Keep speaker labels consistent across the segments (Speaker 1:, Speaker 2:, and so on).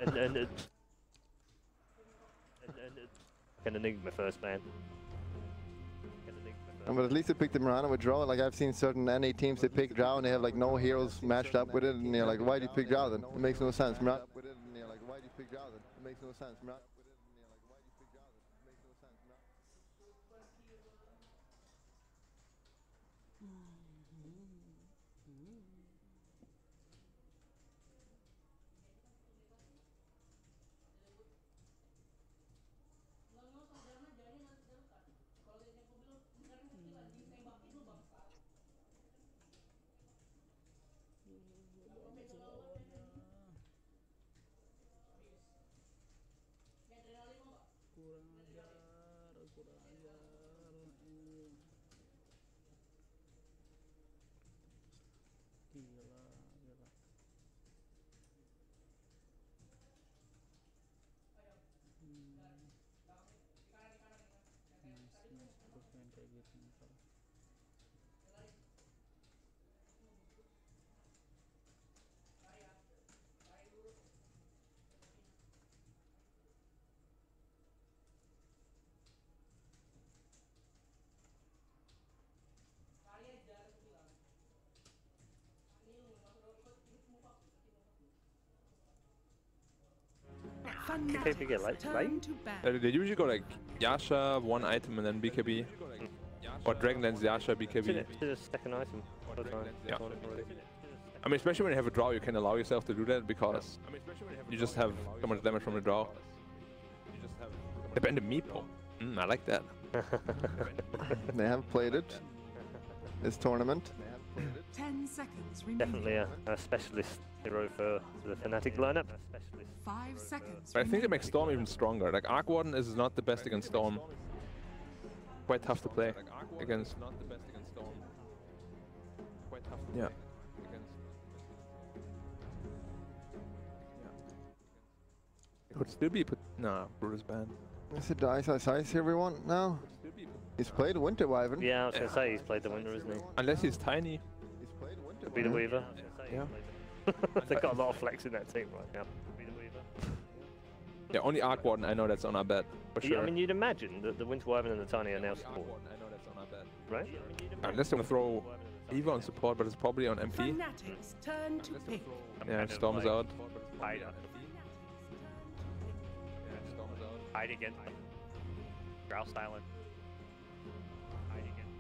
Speaker 1: and it's an enigma first, man.
Speaker 2: But at least they picked the Mirana with Drow. Like I've seen certain NA teams, they pick Drow and they have like no heroes matched up with it, and you're like, why do you pick Drow then? It makes no sense. Mirana. It makes no sense.
Speaker 1: BKB get like
Speaker 3: They usually go like Yasha, one item, and then BKB. Or Dragonlance, Yasha, BKB.
Speaker 1: It's a second item.
Speaker 3: Yeah. I mean, especially when you have a draw, you can allow yourself to do that because you just have so much damage from the draw. Depend on Meepo. I like that.
Speaker 2: They have played it this tournament.
Speaker 4: 10 seconds remaining.
Speaker 1: Definitely a specialist hero for the Fnatic lineup.
Speaker 4: 5 seconds.
Speaker 3: But I think they make Storm even stronger. Like Arc Warden is not the best against Storm. Quite tough to play against. Yeah. It could still be put. Nah, Brutus banned.
Speaker 2: Is it the Ice here we want now? He's played Winter Wyvern.
Speaker 1: Yeah, I was gonna say he's played the Winter, isn't he?
Speaker 3: Unless he's tiny.
Speaker 1: Could be the Weaver.
Speaker 3: Yeah.
Speaker 1: They've got a lot of flex in that team right now. Be the Weaver.
Speaker 3: Yeah, only Arc Warden, I know that's on our bet, for sure.
Speaker 1: I mean, you'd imagine that the Winter Wyvern and the Tiny are now support.
Speaker 3: I know that's on our bet.
Speaker 1: Right?
Speaker 3: Unless they're gonna throw Eva on support, but it's probably on MP.
Speaker 4: Fnatic's turn to pick.
Speaker 3: Yeah, Storm's out.
Speaker 1: Hide again. Grouse Island. Hide again.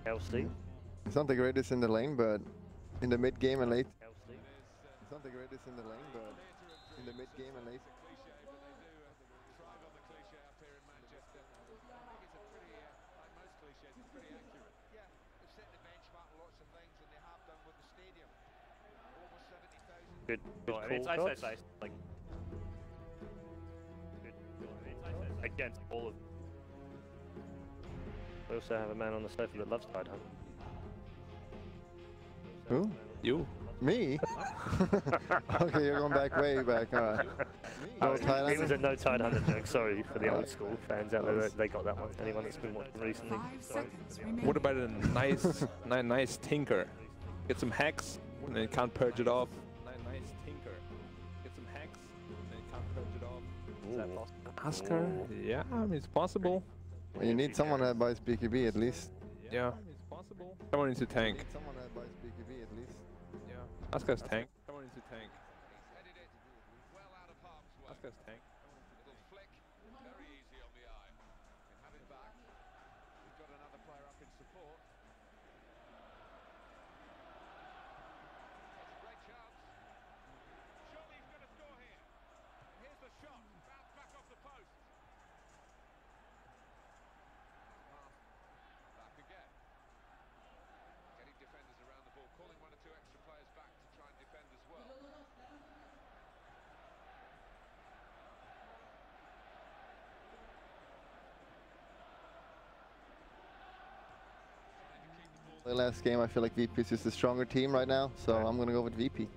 Speaker 1: LC.
Speaker 2: It's not the greatest in the lane, but in the mid game and late. It's not the greatest in the lane, but in the mid game and late.
Speaker 1: Good. Good call, Cox. Like, against all of. We also have a man on the sofa that loves Tide Hunt.
Speaker 2: Who?
Speaker 3: You.
Speaker 2: Me? Okay, you're going back way back. No Tide
Speaker 1: It was a no Tide Hunter joke. Sorry for the old school fans out there. They got that one. Anyone that's been watching recently.
Speaker 4: 5 seconds remaining.
Speaker 3: What about a nice, nice Tinker? Get some hacks, and then you can't purge it off. Nice Tinker. Get some hacks, and then you can't purge it off. Is that possible? Ask her. Yeah, I mean, it's possible.
Speaker 2: Well, you need someone that buys BKB at least.
Speaker 3: Yeah. It's possible. Someone needs to tank.
Speaker 2: Someone that buys BKB at least.
Speaker 3: Yeah. Asuka's tank. Someone needs to tank. Asuka's tank.
Speaker 5: Little flick, very easy on the eye. Can have it back. We've got another player up in support. That's a great chance. Surely he's going to score here. Here's the shot. Bounce back off the post. Back again. Getting defenders around the ball, calling one or two extra players back to try and defend as well.
Speaker 2: The last game, I feel like VP is just a stronger team right now, so I'm gonna go with VP.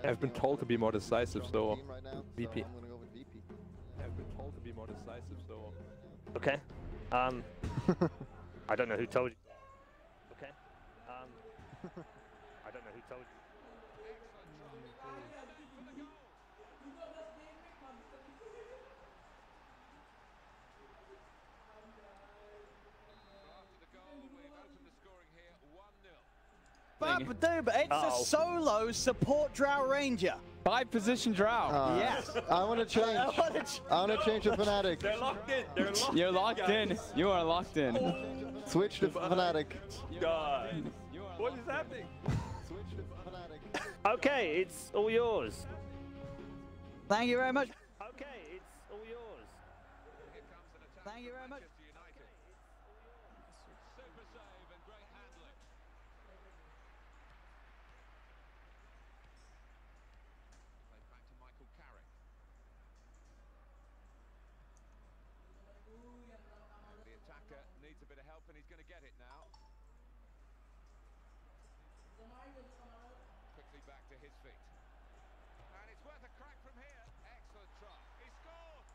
Speaker 3: I've been told to be more decisive, so VP.
Speaker 2: I'm gonna go with VP.
Speaker 3: I've been told to be more decisive, so
Speaker 1: Okay. I don't know who told you. Okay. I don't know who told you.
Speaker 6: But it's a solo support Drow Ranger.
Speaker 7: 5-position Drow.
Speaker 6: Yes.
Speaker 2: I want to change. I want to change to Fnatic.
Speaker 3: they're locked in. They're locked.
Speaker 7: You're locked in. You are locked in.
Speaker 2: Switch to Fnatic.
Speaker 3: God. What is happening?
Speaker 2: Switch to Fnatic.
Speaker 1: Okay, it's all yours.
Speaker 6: Thank you very much.
Speaker 1: Okay, it's all yours.
Speaker 6: Thank you very much.
Speaker 5: Super save and great handling. Played back to Michael Carrick. The attacker needs a bit of help and he's going to get it now. Quickly back to his feet. And it's worth a crack from here. Excellent try. He scored!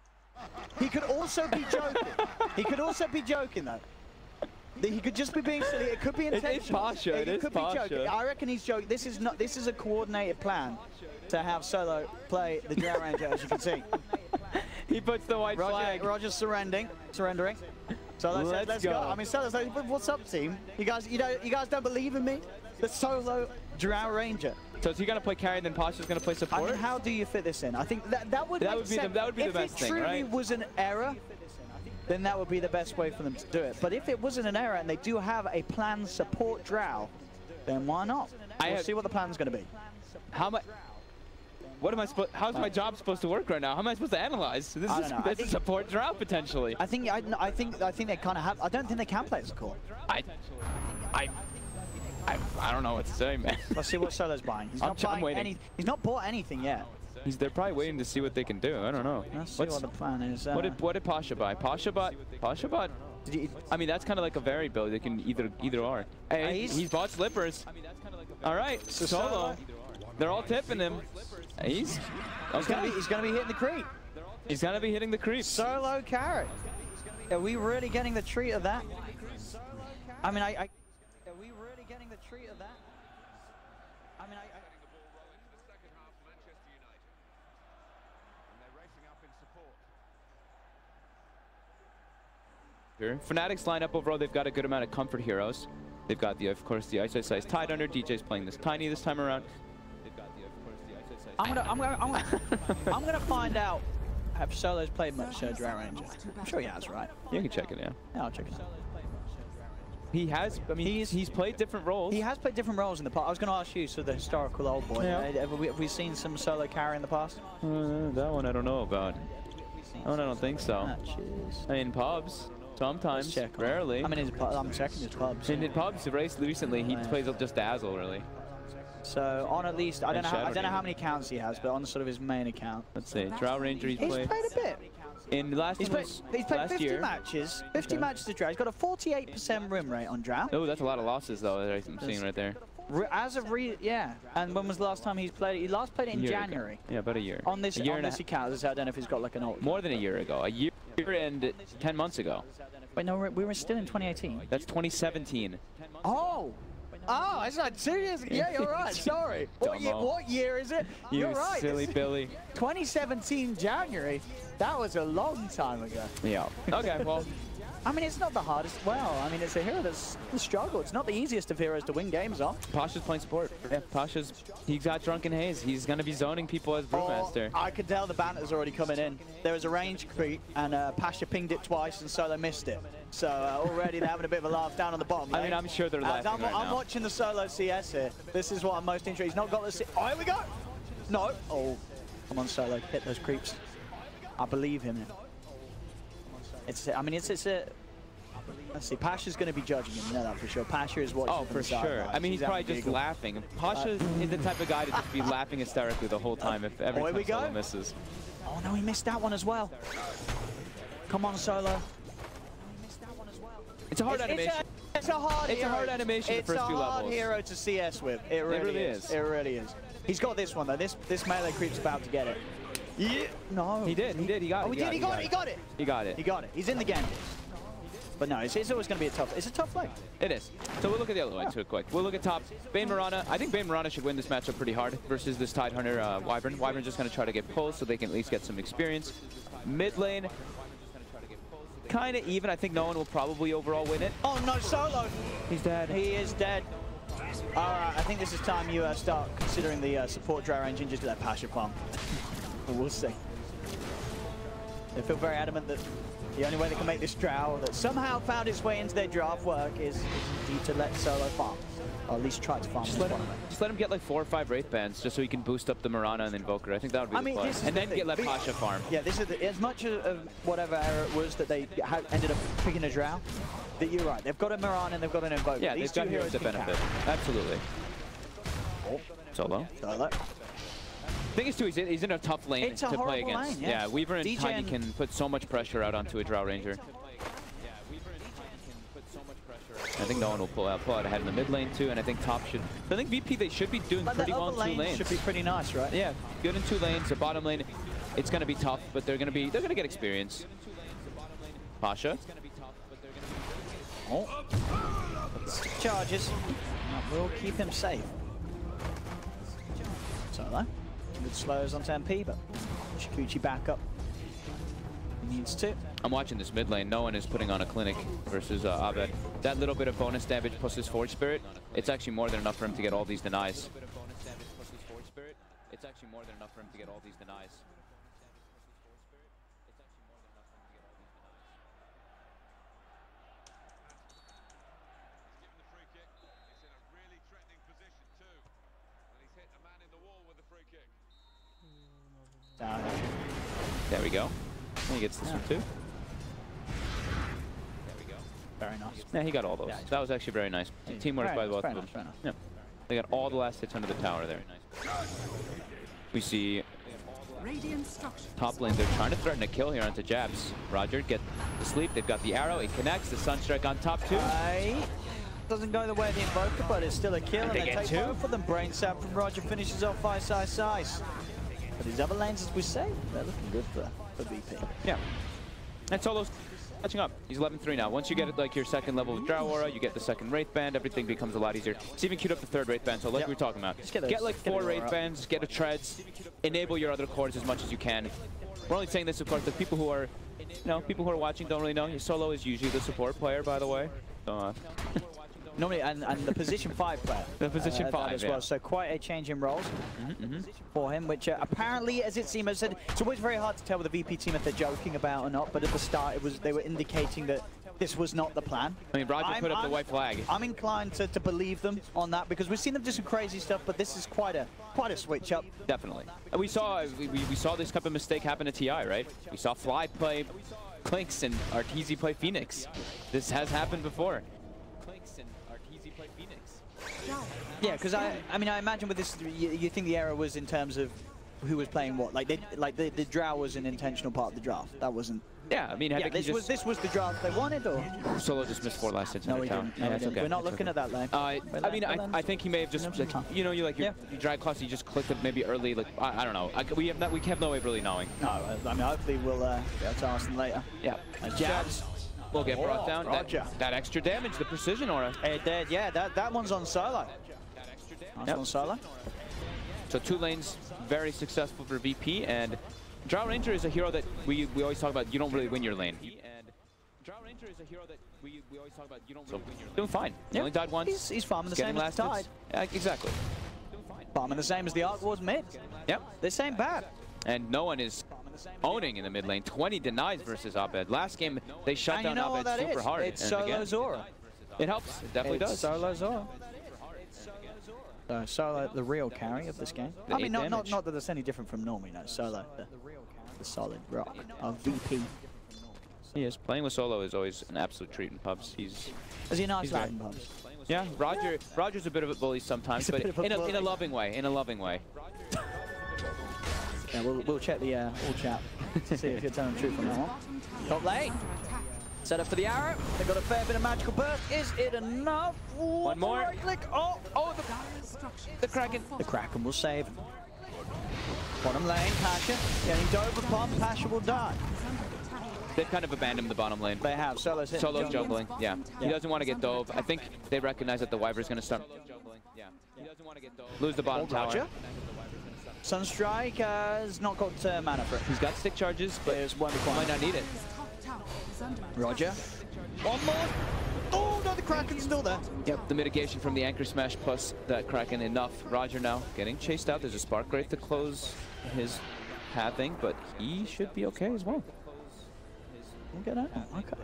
Speaker 6: He could also be joking. He could also be joking though. He could just be being silly. It could be intentional.
Speaker 7: It is Pasha. It is
Speaker 6: could be
Speaker 7: Pasha.
Speaker 6: joking. I reckon he's joking. This is not. This is a coordinated plan to have Solo play the Drow Ranger, as you can see.
Speaker 7: He puts the white flag.
Speaker 6: Roger's surrendering. Solo says, "Let's go." I mean, Solo's like, "What's up, team? You guys don't believe in me? The Solo Drow Ranger."
Speaker 7: So is he gonna play carry, and then Pasha's gonna play
Speaker 6: I
Speaker 7: support?
Speaker 6: mean, how do you fit this in? I think that would
Speaker 7: That
Speaker 6: make
Speaker 7: would be
Speaker 6: sense.
Speaker 7: the best thing,
Speaker 6: If it truly
Speaker 7: right?
Speaker 6: was an error, then that would be the best way for them to do it. But if it wasn't an error and they do have a planned support Drow, then why not? We'll see what the plan's going to be.
Speaker 7: How am I? What am I supposed? How's my job supposed to work right now? How am I supposed to analyze? This
Speaker 6: I
Speaker 7: is
Speaker 6: don't know.
Speaker 7: this is support Drow potentially.
Speaker 6: I think they kind of have. I don't think they can play as a core.
Speaker 7: I don't know what to say, man.
Speaker 6: Let's see what Solo's buying. He's not
Speaker 7: I'm
Speaker 6: buying
Speaker 7: waiting.
Speaker 6: He's not bought anything yet.
Speaker 7: They're probably waiting to see what they can do. I don't know.
Speaker 6: Let's see what the plan is.
Speaker 7: What did Pasha buy? Pasha bought. I mean, that's kind of like a varied build. They can either or. Hey, he's bought slippers. All right, Solo. They're all tipping him. He's
Speaker 6: gonna be hitting the creep.
Speaker 7: He's gonna be hitting the creeps.
Speaker 6: Solo carrot. Are we really getting the treat of that? I mean, are we really getting the treat of that? I mean,
Speaker 5: Getting the ball rolling for the second half, Manchester United. And they're racing up in support.
Speaker 7: Fnatic's lineup overall, they've got a good amount of comfort heroes. They've got of course, the Ice Size Tide Under. DJ's playing this Tiny this time around. They've got of course, the Ice Size.
Speaker 6: I'm gonna find out. Have Solo's played much Drow Ranger? I'm sure he has, right?
Speaker 7: You can check it, yeah.
Speaker 6: Yeah, I'll check it out.
Speaker 7: He has. I mean, he's played different roles.
Speaker 6: He has played different roles in the past. I was going to ask you, so the historical old boy.
Speaker 7: Yeah.
Speaker 6: Have we seen some Solo carry in the past?
Speaker 7: That one I don't know about. That one I don't think so.
Speaker 6: Matches.
Speaker 7: I mean, pubs. Sometimes,
Speaker 6: Check.
Speaker 7: rarely.
Speaker 6: I mean, I'm checking his clubs.
Speaker 7: In pubs, recently, he plays just Dazzle, really.
Speaker 6: So on at least, I don't know how many counts he has, but on sort of his main account.
Speaker 7: Let's see, Drow Ranger he's played.
Speaker 6: He's played a bit.
Speaker 7: In last
Speaker 6: He's played 50
Speaker 7: year.
Speaker 6: matches. 50 matches to Drow. He's got a 48% win rate on Drow.
Speaker 7: Oh, that's a lot of losses though that I'm seeing right there.
Speaker 6: Yeah. And when was the last time he's played it? He last played it in January.
Speaker 7: Yeah, about a year.
Speaker 6: On this
Speaker 7: and
Speaker 6: account, I don't know if he's got like an old.
Speaker 7: More than a year ago. A year and 10 months ago.
Speaker 6: Wait, no, we were still in 2018.
Speaker 7: That's 2017.
Speaker 6: Oh, it's like 2 years ago. Yeah, you're right. Sorry. What year is it? You're right.
Speaker 7: Silly Billy.
Speaker 6: 2017 January. That was a long time ago.
Speaker 7: Yeah. Okay, well.
Speaker 6: I mean, it's not the hardest. Well, I mean, it's a hero that's the struggle. It's not the easiest of heroes to win games on.
Speaker 7: Pasha's playing support. Yeah, he's got Drunken Haze. He's going to be zoning people as Brewmaster.
Speaker 6: I could tell the banter's already coming in. There was a range creep, and Pasha pinged it twice, and Solo missed it. So already they're having a bit of a laugh down on the bottom lane.
Speaker 7: I mean, I'm sure they're laughing right
Speaker 6: I'm
Speaker 7: now.
Speaker 6: watching the Solo CS here. This is what I'm most interested in. He's not got the... Oh, here we go! No. Oh, come on, Solo. Hit those creeps. I believe him. It's a... Let's see, Pasha's going to be judging him, you know that for sure. Pasha is watching.
Speaker 7: Oh, for sure. I mean, he's probably just laughing. Pasha is the type of guy to just be laughing hysterically the whole time if every time Solo misses.
Speaker 6: Oh, no, he missed that one as well. Come on, Solo. He missed that one as well.
Speaker 7: It's a hard animation.
Speaker 6: It's a hard
Speaker 7: It's a hard animation the first few
Speaker 6: It's a hard
Speaker 7: levels.
Speaker 6: hero to CS with. It really is. It really is. He's got this one though. This melee creep's about to get it. Yeah. No.
Speaker 7: He did. He got it.
Speaker 6: Oh, he did. He got it.
Speaker 7: He got it.
Speaker 6: He got it. He's in the game. But no, it's always going to be a tough. It's a tough lane.
Speaker 7: It is. So we'll look at the other line too quick. We'll look at top. Bane Mirana. I think Bane Mirana should win this matchup pretty hard versus this Tidehunter Wyvern. Wyvern's just going to try to get pulls so they can at least get some experience. Mid lane, kind of even. I think no one will probably overall win it.
Speaker 6: Oh no, Solo.
Speaker 7: He's dead.
Speaker 6: He is dead. All right, I think this is time you start considering the support Drow range just to that Pasha farm. We'll see. They feel very adamant that the only way they can make this Drow that somehow found its way into their draft work is indeed to let Solo farm. Or at least try to farm.
Speaker 7: Just let him get like 4 or 5 Wraith Bands just so he can boost up the Mirana and the Invoker. I think that would be the play. And then let Pasha farm.
Speaker 6: Yeah, this is as much of whatever era it was that they ended up picking a Drow. That you're right. They've got a Mirana and they've got an Invoker.
Speaker 7: Yeah, they've got heroes to benefit. Absolutely.
Speaker 6: Oh.
Speaker 7: Solo.
Speaker 6: Solo.
Speaker 7: Thing is too, he's in a tough lane to play against.
Speaker 6: Lane,
Speaker 7: yeah, Weaver and Tiny can put so much pressure out onto a Drow Ranger. I think no one will pull out ahead in the mid lane too, and I think top should. I think VP they should be doing pretty well in 2 lanes.
Speaker 6: Should be pretty nice, right?
Speaker 7: Yeah, good in 2 lanes. The bottom lane, it's gonna be tough, but they're gonna get experience. Pasha.
Speaker 6: Oh, charges. We'll keep him safe. Solo. Good slows onto MP, but Shikuchi back up. He needs to.
Speaker 7: I'm watching this mid lane. No one is putting on a clinic versus Abed. That little bit of bonus damage plus his Forge Spirit, it's actually more than enough for him to get all these denies. It's actually more than enough for him to get all these denies. There we go. He gets this one too. There we go.
Speaker 6: Very nice.
Speaker 7: Yeah, he got all those. That was actually very nice. Teamwork by both of them. Yeah. They got all the last hits under the tower there. Nice. We see top lane. They're trying to threaten a kill here onto Jabs. Roger get to sleep. They've got the arrow. It connects. The Sunstrike on top too.
Speaker 6: Doesn't go the way of the Invoker, but it's still a kill. And they take both of them. Brain Sap from Roger finishes off by Size. But these other lanes, as we say, they're looking good for VP.
Speaker 7: Yeah. And Solo's catching up. He's 11-3 now. Once you get like your second level of Drow Aura, you get the second Wraith Band, everything becomes a lot easier. He's even queued up the 3rd Wraith Band, so like we were talking about. Get like 4 Wraith Bands, get a Treads, enable your other cores as much as you can. We're only saying this, of course, that people who are, people who are watching don't really know. Your Solo is usually the support player, by the way. So,
Speaker 6: normally, and the position 5 player.
Speaker 7: The position 5
Speaker 6: as well. So quite a change in roles for him, which apparently, as it seems, it's always very hard to tell with the VP team if they're joking about or not. But at the start, they were indicating that this was not the plan.
Speaker 7: I mean, Roger put up the white flag.
Speaker 6: I'm inclined to believe them on that because we've seen them do some crazy stuff, but this is quite a switch up.
Speaker 7: Definitely. We saw this type of mistake happen at TI, right? We saw Fly play Clinks and Arteezy play Phoenix. This has happened before.
Speaker 6: Yeah, because I imagine with this, you think the error was in terms of who was playing what. Like the Drow was an intentional part of the draft. That wasn't.
Speaker 7: Yeah, I mean,
Speaker 6: this was the draft they wanted, or
Speaker 7: Solo just missed 4 last hits.
Speaker 6: No, we didn't. No, okay. We're not looking at that lane.
Speaker 7: I think he may have just you drag class. You just clicked it maybe early. Like I don't know. We have no way of really knowing.
Speaker 6: No, I mean, hopefully we'll be able to ask them later.
Speaker 7: Yeah.
Speaker 6: Jabs.
Speaker 7: Will get brought down. That extra damage, the precision aura.
Speaker 6: It did, yeah. That one's on Solo. That's on Solo.
Speaker 7: So 2 lanes, very successful for VP, and Drow Ranger is a hero that we always talk about. You don't really win your lane. And Drow Ranger is a hero that we always talk about. You don't really win your lane. Doing fine. He only died once.
Speaker 6: He's farming the same as the Tide.
Speaker 7: Exactly.
Speaker 6: Farming the same as the Arc Wars mid.
Speaker 7: Yep.
Speaker 6: The same bad.
Speaker 7: And no one is owning in the mid lane. 20 denies versus Abed. Last game, they shut down Abed super hard.
Speaker 6: It's Solo's aura.
Speaker 7: It helps. It definitely does.
Speaker 6: Solo's aura. Solo, the real carry of this game. I mean, not that it's any different from normal, Solo, the solid rock of VP.
Speaker 7: He is. Playing with Solo is always an absolute treat in pubs. Is
Speaker 6: he nice lad in pubs?
Speaker 7: Yeah, Roger's a bit of a bully sometimes, but in a loving way. In a loving way.
Speaker 6: Yeah, we'll check the all chat to see if you're telling the truth on that one. Top lane. Set up for the arrow. They've got a fair bit of magical burst. Is it enough? Ooh,
Speaker 7: One more.
Speaker 6: Right click. Oh,
Speaker 7: The Kraken.
Speaker 6: the Kraken will save. Bottom lane, Pasha getting dove upon. Pasha will die.
Speaker 7: They've kind of abandoned the bottom lane.
Speaker 6: They have. Solo's hitting
Speaker 7: Solo's
Speaker 6: jungle.
Speaker 7: jungling, yeah. He doesn't want to get dove. I think they recognize that the Wyver's going to start jungling. Yeah. He doesn't want to get dove. Lose the bottom tower.
Speaker 6: Roger. Sunstrike has not got mana for it.
Speaker 7: He's got stick charges, but might not need it.
Speaker 6: Roger. One more. Oh, no, the Kraken's still there.
Speaker 7: Yep, the mitigation from the Anchor Smash plus that Kraken enough. Roger now getting chased out. There's a Spark Wraith to close his pathing, but he should be okay as well.
Speaker 6: We'll get out. Okay.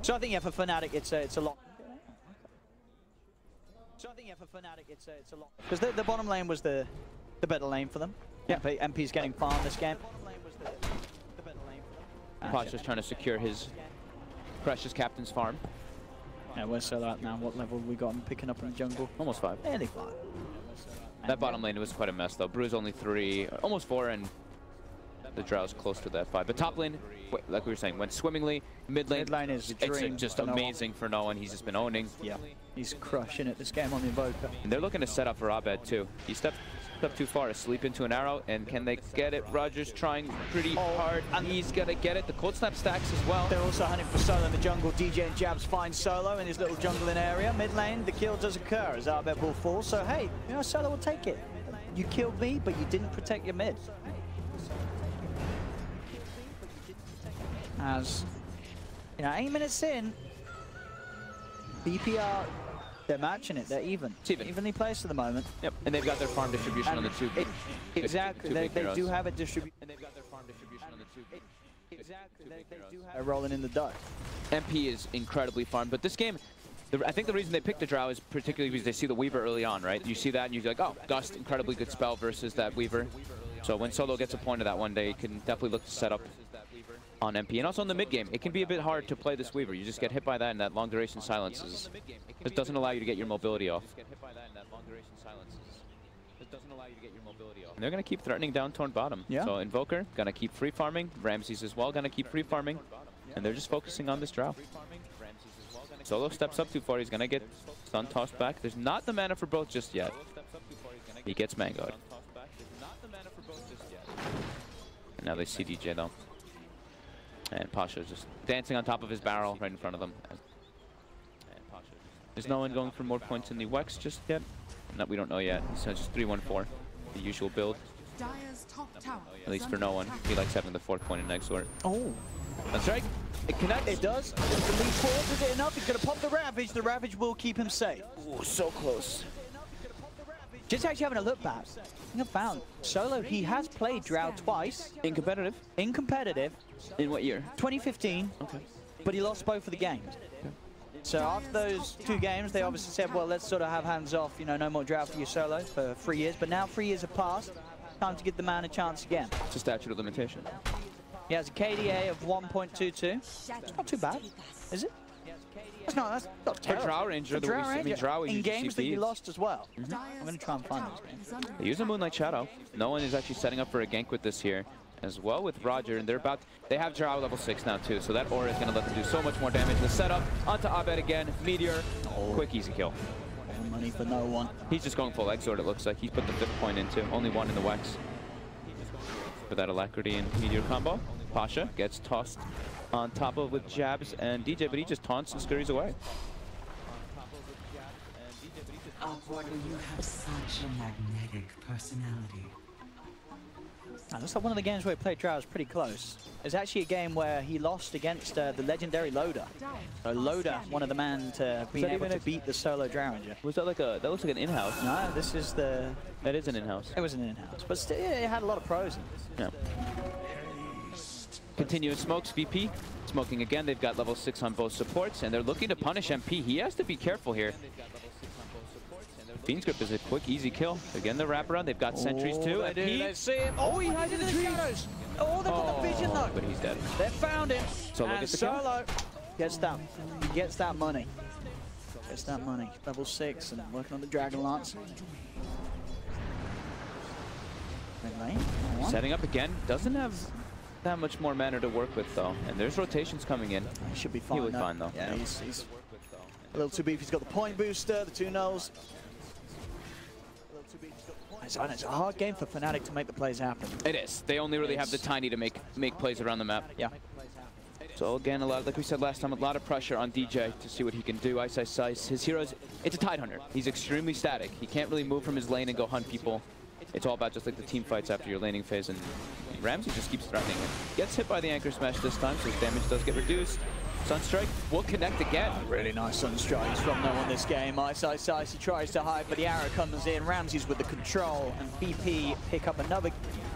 Speaker 6: So I think, yeah, for Fnatic, it's a lot. So I think, yeah, for Fnatic, it's a lot. Because the bottom lane was the better lane for them. Yeah, MP's getting farmed this game. Bottom lane was the better lane for them.
Speaker 7: Pasha's trying to secure his precious captain's farm.
Speaker 6: Yeah, where's Solo at now? What level have we got him picking up in the jungle?
Speaker 7: Almost 5.
Speaker 6: Nearly 5.
Speaker 7: That bottom lane was quite a mess though. Brew's only 3, almost 4, and the Drow's close to that 5. But top lane, like we were saying, went swimmingly. Mid lane
Speaker 6: is a dream.
Speaker 7: It's just amazing for no one. He's just been owning.
Speaker 6: Yeah, he's crushing it this game on the Invoker.
Speaker 7: And they're looking to set up for Abed too. He stepped too far to sleep into an arrow, and can they get it? Roger's trying pretty hard, and he's gonna get it. The cold snap stacks as well.
Speaker 6: They're also hunting for Solo in the jungle. DJ and Jabs find Solo in his little jungling area. Mid lane, the kill does occur as Abed will fall. So hey, you know, Solo will take it. You killed me, but you didn't protect your mid. As, you know, 8 minutes in, BPR, they're matching it. They're even.
Speaker 7: It's even.
Speaker 6: Evenly placed at the moment.
Speaker 7: Yep, and they've got their farm distribution on the two.
Speaker 6: Exactly,
Speaker 7: two
Speaker 6: they
Speaker 7: big
Speaker 6: do have it distributed.
Speaker 7: And they've got their farm distribution on the two.
Speaker 6: Exactly, they do have it rolling in the dough.
Speaker 7: MP is incredibly farmed, but this game, I think the reason they picked the Drow is particularly because they see the Weaver early on, right? You see that and you're like, oh, Gust, incredibly good spell versus that Weaver. So when Solo gets a point of that one day, he can definitely look to set up on MP. And also in the mid game, it can be a bit hard to play this Weaver. You just get hit by that, and that long duration silences. It doesn't allow you to get your mobility off. And they're going to keep threatening down toward bottom.
Speaker 6: Yeah.
Speaker 7: So Invoker, going to keep free farming. Ramses as well, going to keep free farming. And they're just focusing on this Drow. Solo steps up too far. He's going to get stun tossed back. There's not the mana for both just yet. He gets mangoed. And now they see DJ though. And Pasha's just dancing on top of his barrel right in front of them. There's no one going for more points in the Wex just yet. No, we don't know yet. So just 3-1-4, the usual build. At least for no one. He likes having the 4th point in Exort.
Speaker 6: Oh.
Speaker 7: That's right. It connects.
Speaker 6: It does. The lead forward, is it enough? He's going to pop the Ravage. The Ravage will keep him safe.
Speaker 7: Ooh, so close.
Speaker 6: Just actually having a look back, I have found Solo, he has played Drow twice.
Speaker 7: In competitive?
Speaker 6: In competitive.
Speaker 7: In what year?
Speaker 6: 2015. Okay. But he lost both of the games. Okay. So after those 2 games, they obviously said, well, let's sort of have hands off, you know, no more Drow for you Solo for 3 years. But now 3 years have passed. Time to give the man a chance again.
Speaker 7: It's a statute of limitation.
Speaker 6: He has a KDA of 1.22. It's not too bad, is it? That's not terrible.
Speaker 7: For Drow Ranger,
Speaker 6: in games that you lost as well. I'm going to try and find those games.
Speaker 7: They use a Moonlight Shadow. No one is actually setting up for a gank with this here, as well with Roger, and they have Drow level 6 now too, so that aura is going to let them do so much more damage. The setup onto Abed again, Meteor, quick easy kill.
Speaker 6: All money for no one.
Speaker 7: He's just going full Exort, it looks like. He's put the 5th point into, only 1 in the Wex. For that Alacrity and Meteor combo, Pasha gets tossed on top of with Jabs and DJ, but he just taunts and scurries away.
Speaker 8: Outward, you have such a magnetic personality.
Speaker 6: Now, looks like one of the games where he played Drow is pretty close. It's actually a game where he lost against the legendary Loda. So Loda, one of the men to being able to beat the solo Drow Ranger.
Speaker 7: Was that like that looks like an in-house?
Speaker 6: No, this is the...
Speaker 7: That is an in-house.
Speaker 6: It was an in-house, but still, it had a lot of pros in this.
Speaker 7: Yeah. Continuous smokes, VP. Smoking again, they've got level 6 on both supports, and they're looking to punish MP. He has to be careful here. Fiend's Grip is a quick, easy kill. Again, the wraparound. They've got sentries too.
Speaker 6: They see him. Oh, he hides in the shadows. Oh, they've got the vision though.
Speaker 7: But he's dead.
Speaker 6: They found him.
Speaker 7: Solo gets the kill.
Speaker 6: Solo gets that. He gets that money. Gets that money. Level 6 and working on the Dragon Lance.
Speaker 7: Setting up again. Doesn't have that much more mana to work with though, and there's rotations coming in.
Speaker 6: He should be fine.
Speaker 7: He'll be fine though.
Speaker 6: Yeah, he's a little too beefy. He's got the point booster, the 2-0s. It's a hard game for Fnatic to make the plays happen.
Speaker 7: It is. They only really have the tiny to make plays around the map.
Speaker 6: Yeah.
Speaker 7: So again, like we said last time, a lot of pressure on DJ to see what he can do. Ice, his heroes, it's a Tide Hunter. He's extremely static. He can't really move from his lane and go hunt people. It's all about just like the team fights after your laning phase, and Ramsey just keeps threatening him. Gets hit by the Anchor Smash this time, so his damage does get reduced. Sunstrike will connect again.
Speaker 6: Really nice Sunstrikes from no one this game. Ice, he tries to hide, but the arrow comes in. Ramsey's with the control, and VP pick up another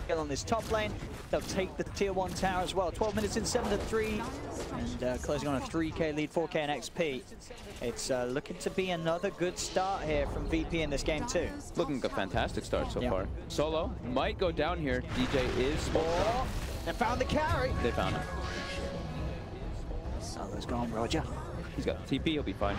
Speaker 6: kill on this top lane. They'll take the tier 1 tower as well. 12 minutes in, 7-3, and closing on a 3k lead, 4k in XP. It's looking to be another good start here from VP in this game too.
Speaker 7: Looking a fantastic start so far. Solo might go down here. DJ is...
Speaker 6: Oh, they found the carry.
Speaker 7: They found him.
Speaker 6: Solo's gone, Roger.
Speaker 7: He's got TP, he'll be fine.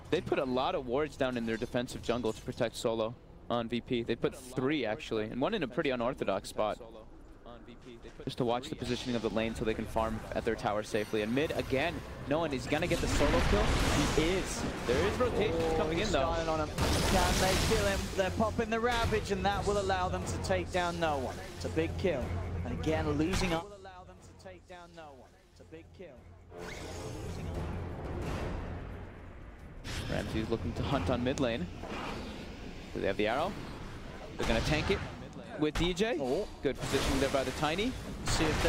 Speaker 7: They put a lot of wards down in their defensive jungle to protect Solo on VP. They put 3 actually, and one in a pretty unorthodox spot. Just to watch the positioning of the lane so they can farm at their tower safely. And mid, again, no one is going to get the solo kill. He is. There is rotation coming in though.
Speaker 6: On him. Can they kill him? They're popping the Ravage, and that will allow them to take down no one. It's a big kill. And again, losing up will allow them to take down no one. It's a big kill.
Speaker 7: Ramsey's looking to hunt on mid lane. Do they have the arrow? They're going to tank it with DJ.
Speaker 6: Oh.
Speaker 7: Good positioning there by the Tiny.
Speaker 6: See if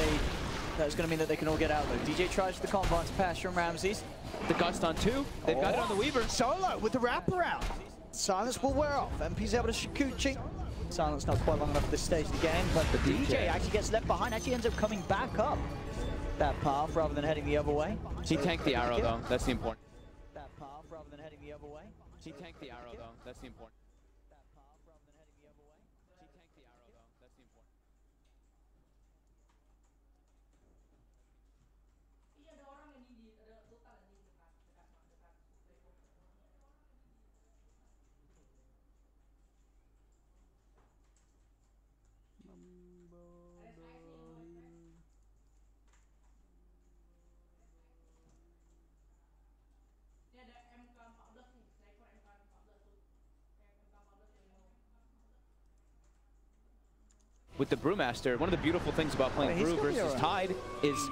Speaker 6: that's going to mean that they can all get out though. DJ tries for the combo to pass from Ramsey's.
Speaker 7: The Gust on 2. They've got it on the Weaver.
Speaker 6: Solo with the wraparound. Silence will wear off. MP's able to Shikuchi. Silence not quite long enough at this stage of the game, but the DJ actually gets left behind. Actually ends up coming back up that path rather than heading the other way.
Speaker 7: He tanked the arrow though. That's the important.
Speaker 6: That path rather than heading the other way.
Speaker 7: He tanked the arrow though. That's the important. With the Brewmaster, one of the beautiful things about playing Brew versus Tide is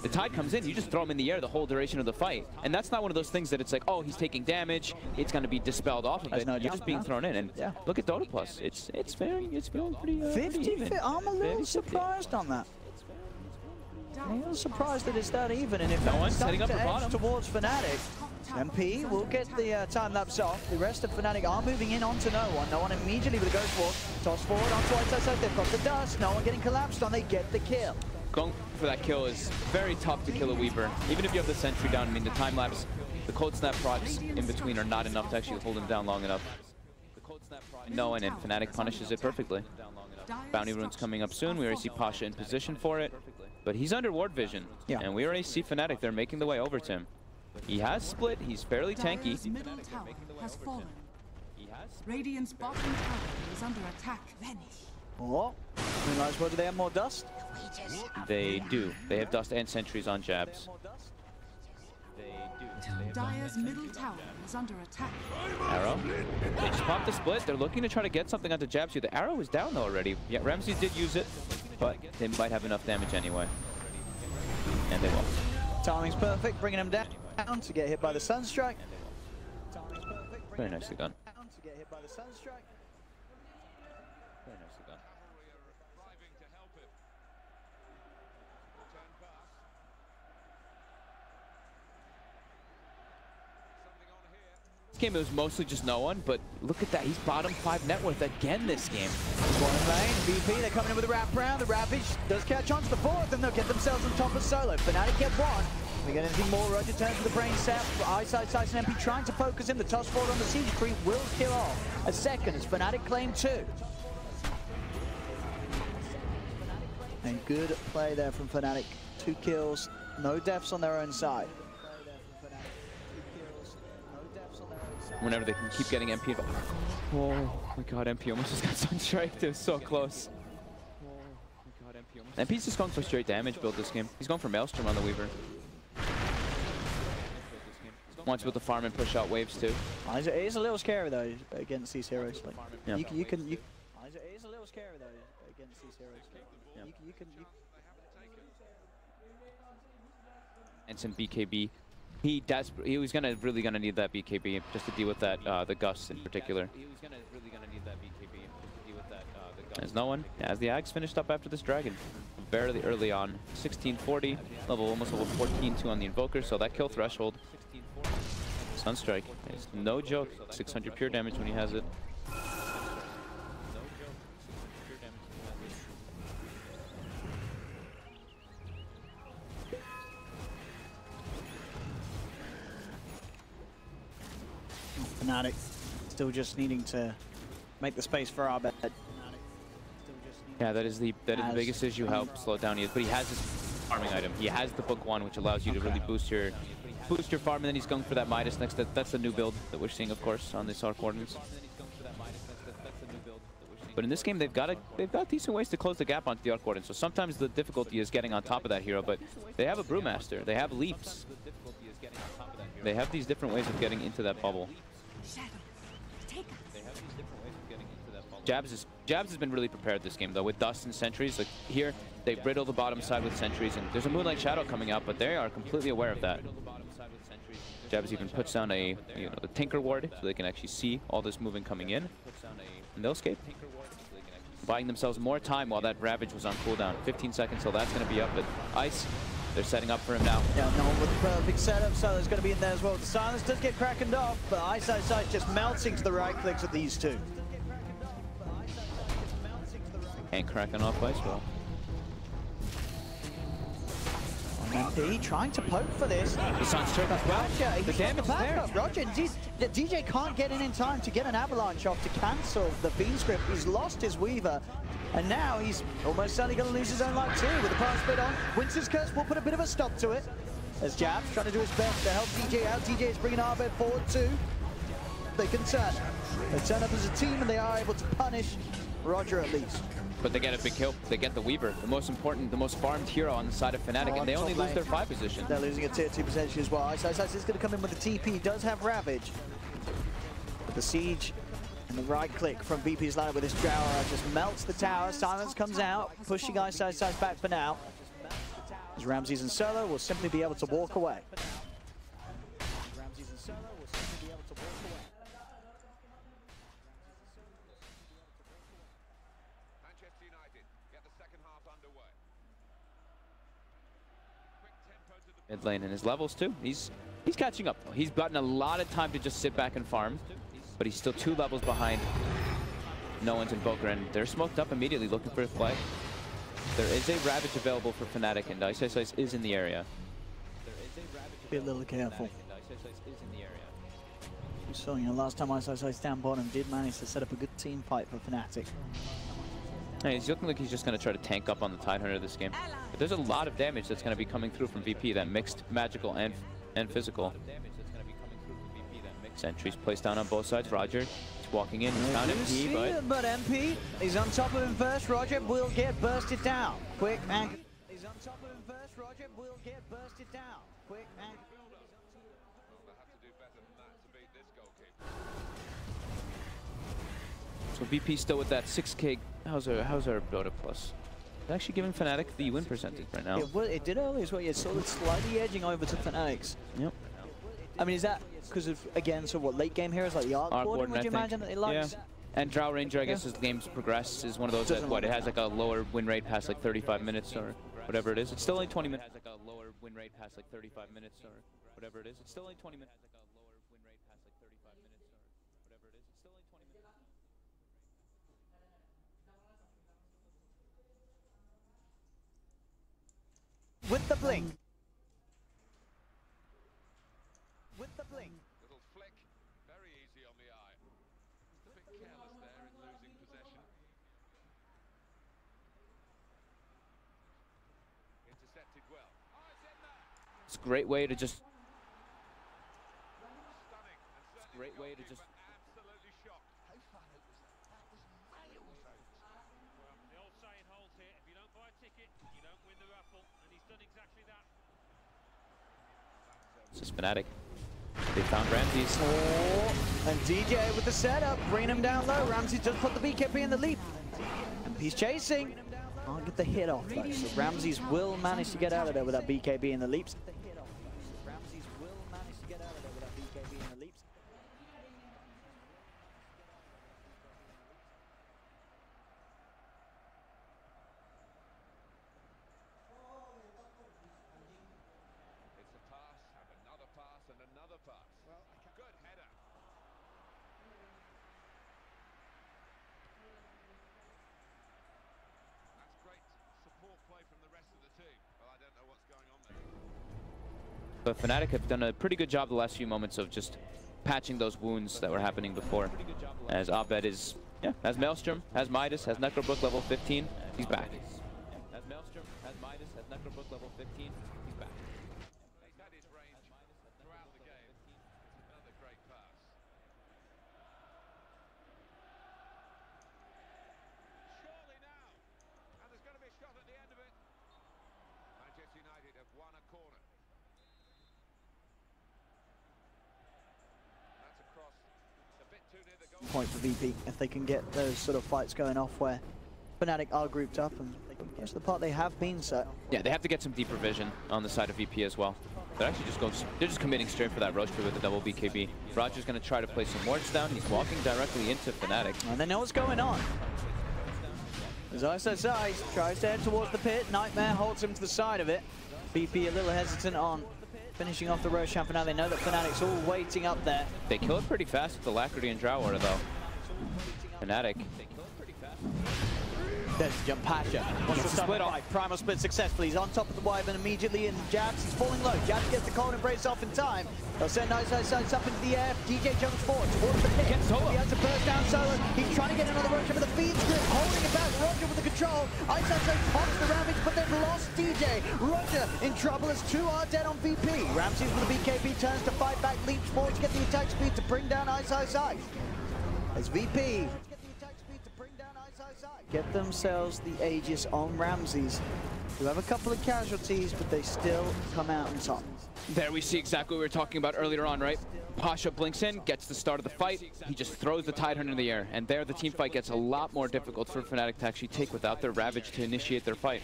Speaker 7: the Tide comes in, you just throw him in the air the whole duration of the fight. And that's not one of those things that it's like, oh, he's taking damage, it's going to be dispelled off of it. You're just being thrown in. And look at DOTA2. It's feeling pretty
Speaker 6: 50. I'm a little surprised on that. I'm a little surprised that it's that even. And if
Speaker 7: no one's setting up the bottom
Speaker 6: towards Fnatic, MP will get the time lapse off. The rest of Fnatic are moving in onto no one. No one immediately with a Ghost Wall. Toss forward onto White. They've got the dust. No one getting collapsed on. They get the kill.
Speaker 7: Going for that kill is very tough to kill a Weaver. Even if you have the sentry down, I mean, the time lapse, the cold snap procs in between are not enough to actually hold him down long enough. The cold snap proc, no one, and Fnatic punishes it perfectly. Bounty rune's coming up soon. We already see Pasha in position for it, but he's under ward vision, and we already see Fnatic. They're making the way over to him. He has split. He's fairly tanky.
Speaker 4: Middle tower has fallen. Radiant's bottom tower is under attack. Vanish.
Speaker 6: Oh, realize whether they have more dust?
Speaker 7: They do. They have dust and sentries on jabs.
Speaker 4: Dire's middle tower is under attack.
Speaker 7: Arrow. They just popped the split. They're looking to try to get something onto jabs here. The arrow is down though already. Yeah, Ramsey did use it, but they might have enough damage anyway. And they won't.
Speaker 6: Timing's perfect, bringing him down to get hit by the Sunstrike.
Speaker 7: Very nicely done.
Speaker 6: To get hit by the Sunstrike.
Speaker 7: Very nicely done. This game it was mostly just no one, but look at that. He's bottom 5 net worth again this game.
Speaker 6: One lane, VP, they're coming in with a wraparound. The Ravage does catch on to the fourth, and they'll get themselves on top of Solo. Fnatic get one. We get anything more, Roger turns to the brain set. Ice and MP trying to focus him. The toss forward on the siege creep will kill off a second as Fnatic claim 2. And good play there from Fnatic. 2 kills, no deaths on their own side.
Speaker 7: whenever they can keep getting MP. Oh my god, MP almost just got sunstriked. It was so close. MP's just going for straight damage build this game. He's going for Maelstrom on the Weaver. Wants to be able to farm and push out waves too.
Speaker 6: It is a little scary though against these heroes. Like,
Speaker 7: yeah.
Speaker 6: It is a little scary though against these heroes. Yeah.
Speaker 7: And some BKB. He was really gonna need that BKB just to deal with that the Gus in particular. There's no one. As the Ags finished up after this Dragon, barely early on. 1640, almost level 14-2 on the Invoker, so that kill threshold. Sunstrike is no joke. 600 pure damage when he has it.
Speaker 6: Fnatic still just needing to make the space for our bed.
Speaker 7: Yeah, that is the biggest issue. How slowed down he is, but he has his farming item. He has the Book 1, which allows you to really boost your farm, and then he's going for that Midas next. That's the new build that we're seeing, of course, on this Arc Ordnance. But in this game, they've got decent ways to close the gap onto the Arc Ordnance. So sometimes the difficulty is getting on top of that hero, but they have a Brewmaster, they have leaps, they have these different ways of getting into that bubble. Jabs has been really prepared this game though with Dust and Sentries. Like here, they riddle the bottom side with Sentries, and there's a Moonlight Shadow coming out, but they are completely aware of that. Jabs even puts down the Tinker Ward so they can actually see all this movement coming in, and they'll escape, buying themselves more time while that Ravage was on cooldown. 15 seconds till that's going to be up. But Ice, they're setting up for him now.
Speaker 6: Yeah, no one with the perfect setup, so there's going to be in there as well. The silence does get crackened off, but Ice just melting to the right clicks of these two.
Speaker 7: And cracking off Ice well.
Speaker 6: MP trying to poke for this.
Speaker 7: The Sunstrike as well.
Speaker 6: Roger,
Speaker 7: the damage is there.
Speaker 6: Roger, DJ can't get in time to get an avalanche off to cancel the Fiend Script. He's lost his Weaver, and now he's almost certainly going to lose his own life too. With the power split on, Winter's Curse will put a bit of a stop to it. As Jabs trying to do his best to help DJ out. DJ is bringing Arbed forward too. They can turn. They turn up as a team, and they are able to punish Roger at least.
Speaker 7: But they get a big kill. They get the Weaver, the most important, the most farmed hero on the side of Fnatic, and they only lose their 5 position.
Speaker 6: They're losing a tier 2 position as well. Ice is going to come in with the TP. He does have Ravage. But the Siege and the right click from VP's line with his Drower just melts the tower. Silence comes out, pushing Ice back for now. As Ramses and Solo will simply be able to walk away.
Speaker 7: Mid lane and his levels too. He's catching up. He's gotten a lot of time to just sit back and farm, but he's still 2 levels behind no one's Invoker, and they're smoked up immediately looking for a play. There is a Ravage available for Fnatic, and Ice is in the area.
Speaker 6: Be a little careful. You saw, last time Ice down bottom did manage to set up a good team fight for Fnatic.
Speaker 7: Hey, he's looking like he's just going to try to tank up on the Tidehunter this game. But there's a lot of damage that's going to be coming through from VP, that mixed magical and physical. Sentries placed down on both sides. Roger is walking in. He's found MP,
Speaker 6: but MP is on top of him first. Roger will get bursted down. Quick and he's on top of him first. Roger will get bursted down. Quick and
Speaker 7: so VP still with that 6K. How's our Dota plus? It's actually giving Fnatic the win percentage right now.
Speaker 6: It did earlier as well. Yeah, so it's slightly edging over to Fnatic's.
Speaker 7: Yep.
Speaker 6: I mean, is that because of, again, so what, late game heroes like the Arc Warden, would you imagine that it likes?
Speaker 7: Yeah. And Drow Ranger, I guess, as the games progress, is one of those that, what, it has like a lower win rate past like 35 minutes or whatever it is. It's still only 20 minutes. It has like a lower win rate past like 35 minutes or whatever it is. It's still only 20 minutes.
Speaker 6: With the blink. With the blink.
Speaker 5: Little flick, very easy on the eye. Just a bit careless there in losing possession. Intercepted well. Oh, it's in there.
Speaker 7: It's a great way to just.
Speaker 5: Stunning. And
Speaker 7: great way to just...
Speaker 5: Absolutely shocked.
Speaker 9: Well, the old saying holds here, if you don't buy a ticket, you don't win the raffle, and he's done exactly that.
Speaker 7: This is Fnatic. They found Ramses.
Speaker 6: Oh, and DJ with the setup, bringing him down low. Ramses just put the BKB in the leap. And he's chasing. Can't get the hit off though, so Ramses will manage to get out of there with that BKB in the leaps. Ramses will manage to get out of there with that BKB in the leaps.
Speaker 5: It's a pass, and another pass, and another pass. Well, good header. That's great support play from the rest of the team. Well, I don't know what's going on there.
Speaker 7: But Fnatic have done a pretty good job the last few moments of just patching those wounds that were happening before. As Abed is, has Maelstrom, has Midas, has Necrobrook level 15, he's back. Has Maelstrom, has Midas, has Necrobrook level 15, he's back.
Speaker 5: He's had his range throughout the game. Another great pass. Surely now. And there's going to be a shot at the end of it. Manchester United have won a corner. That's a cross. It's a bit too near the goal.
Speaker 6: Point for VP if they can get those sort of fights going off where Fnatic are grouped up, and that's the part they have been so.
Speaker 7: Yeah, they have to get some deeper vision on the side of VP as well. They're actually they're just committing straight for that roaster with the double BKB. Roger's going to try to play some wards down. He's walking directly into Fnatic.
Speaker 6: And they know what's going on. As ISSI tries to head towards the pit, Nightmare holds him to the side of it. VP a little hesitant on finishing off the Roshan for now. They know that Fnatic's all waiting up there.
Speaker 7: They kill it pretty fast with the Alacrity and Drow Order though. Fnatic.
Speaker 6: There's Jump Pasha. Wants to split off. Primal split successfully. He's on top of the Wyvern immediately, and Jabs, he's falling low. Jabs gets the cold embrace off in time. They'll send ISSI up into the air. DJ jumps forward towards the pit.
Speaker 7: Gets solo.
Speaker 6: He has to burst down solo. He's trying to get another Roger with a feed script, holding it back. Roger with the control. ISSI pops the Ravage, but they've lost DJ. Roger in trouble as two are dead on VP. Ramses with the BKB turns to fight back, leaps forward to get the attack speed to bring down ISSI. As VP get themselves the Aegis on Ramses, who have a couple of casualties, but they still come out on top.
Speaker 7: There we see exactly what we were talking about earlier on, right? Pasha blinks in, gets the start of the fight. He just throws the Tidehunter in the air, and there the team fight gets a lot more difficult for Fnatic to actually take without their Ravage to initiate their fight.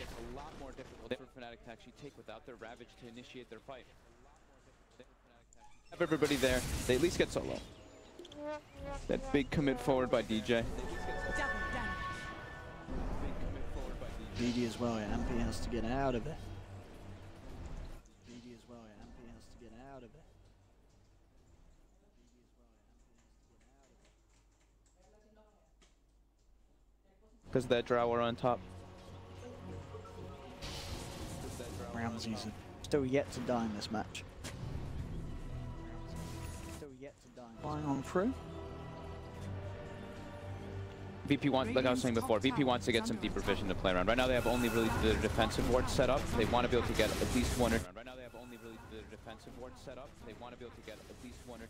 Speaker 7: Have everybody there. They at least get solo. That big commit forward by DJ.
Speaker 6: BD as well, yeah. MP has to get out of it. BD as well, yeah. MP has to get out of it.
Speaker 7: Because that Drow are on top.
Speaker 6: Ramses still yet to die in this match. Still yet to die. Flying on through.
Speaker 7: VP wants, like I was saying before, VP wants to get some deeper vision to play around. Right now they have only really the defensive wards set up. They want to be able to get at least one or... Right now they have only really the defensive wards set up. They want to be able to get at least one or...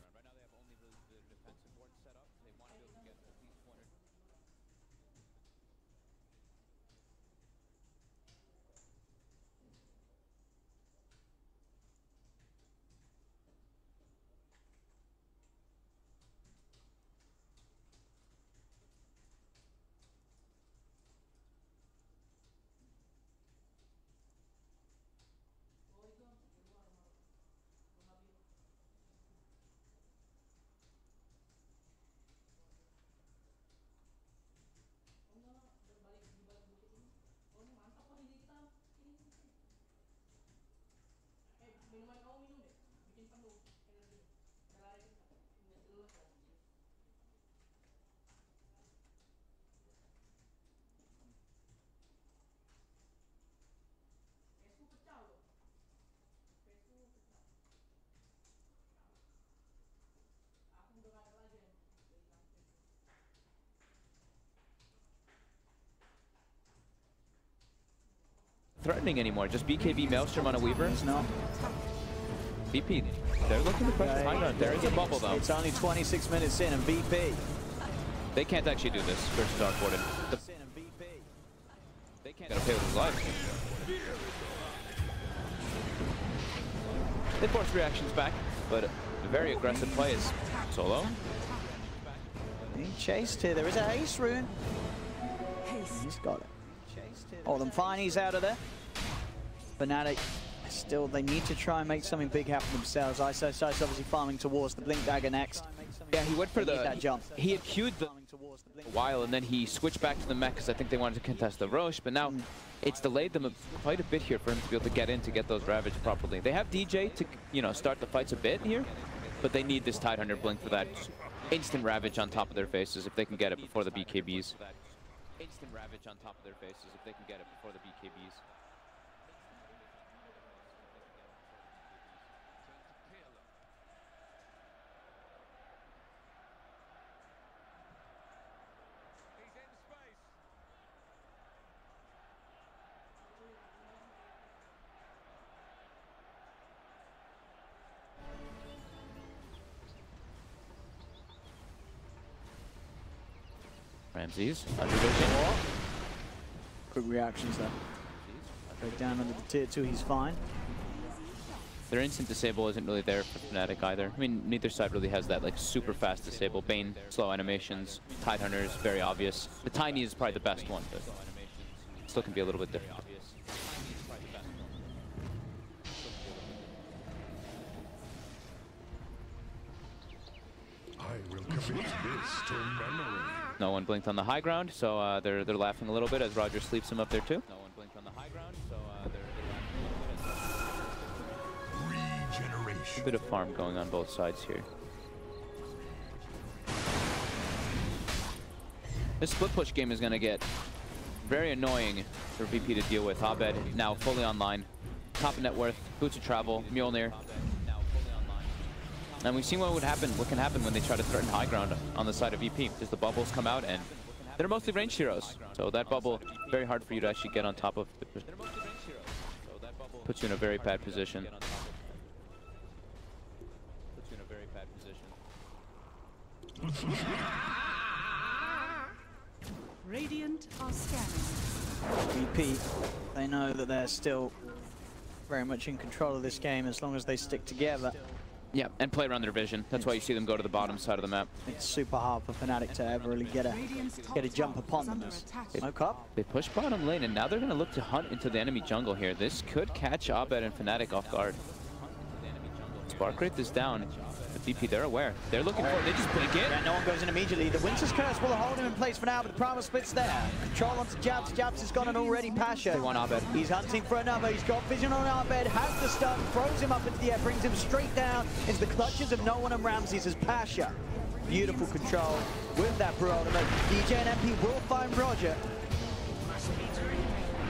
Speaker 7: Threatening anymore, just BKB Maelstrom on a Weaver.
Speaker 6: No.
Speaker 7: VP, they're looking to press the high ground. There is a bubble though.
Speaker 6: It's only 26 minutes in and VP.
Speaker 7: They can't actually do this versus Dark Warden. They can't pay with his life. They force reactions back, but a very aggressive play is Solo.
Speaker 6: He chased here. There is an ace rune. He's got it. Oh, them fine. He's out of there. Fnatic, still, they need to try and make something big happen themselves. ISO's obviously farming towards the Blink Dagger next.
Speaker 7: Yeah, he went for
Speaker 6: that jump.
Speaker 7: He had queued a while, and then he switched back to the mech because I think they wanted to contest the Roche, but now it's delayed them quite a bit here for him to be able to get in to get those Ravage properly. They have DJ to, you know, start the fights a bit here, but they need this Tidehunter Blink for that instant Ravage on top of their faces if they can get it before the BKBs. Instant Ravage on top of their faces if they can get it before the BKBs. Ramses, under vision.
Speaker 6: Quick reactions there. Go down under the tier 2, he's fine.
Speaker 7: Their instant disable isn't really there for Fnatic either. I mean, neither side really has that like super fast disable. Bane, slow animations, Tidehunter is very obvious. The Tiny is probably the best one, but still can be a little bit different.
Speaker 10: I will commit this to memory.
Speaker 7: No one blinked on the high ground, so they're laughing a little bit as Roger sleeps him up there too. No one blinked on the high ground, so they're laughing a little bit. Regeneration. A bit of farm going on both sides here. This split push game is going to get very annoying for VP to deal with. Abed now fully online, top of net worth, boots of travel, Mjolnir. And we've seen what can happen when they try to threaten high ground on the side of VP. Just the bubbles come out, and they're mostly ranged heroes. So that bubble, very hard for you to actually get on top of. Puts you in a very bad position.
Speaker 4: Radiant are scanning.
Speaker 6: VP, they know that they're still very much in control of this game as long as they stick together.
Speaker 7: Yeah, and play around their vision. That's why you see them go to the bottom side of the map.
Speaker 6: It's super hard for Fnatic to ever really get a jump upon them. Smoke up.
Speaker 7: They push bottom lane, and now they're going to look to hunt into the enemy jungle here. This could catch Abed and Fnatic off guard. Spark Wraith is down. The VP, they're aware. They're looking for it. They just blink it.
Speaker 6: Yeah, no one goes in immediately. The Winter's Curse will hold him in place for now, but the Primal Split's there. Control onto Jabs. Jabs has got an already Pasha.
Speaker 7: They want Abed.
Speaker 6: He's hunting for another. He's got vision on Abed, has the stun, throws him up into the air, brings him straight down into the clutches of no one and Ramses as Pasha. Beautiful control with that Pro ultimate. DJ and MP will find Roger.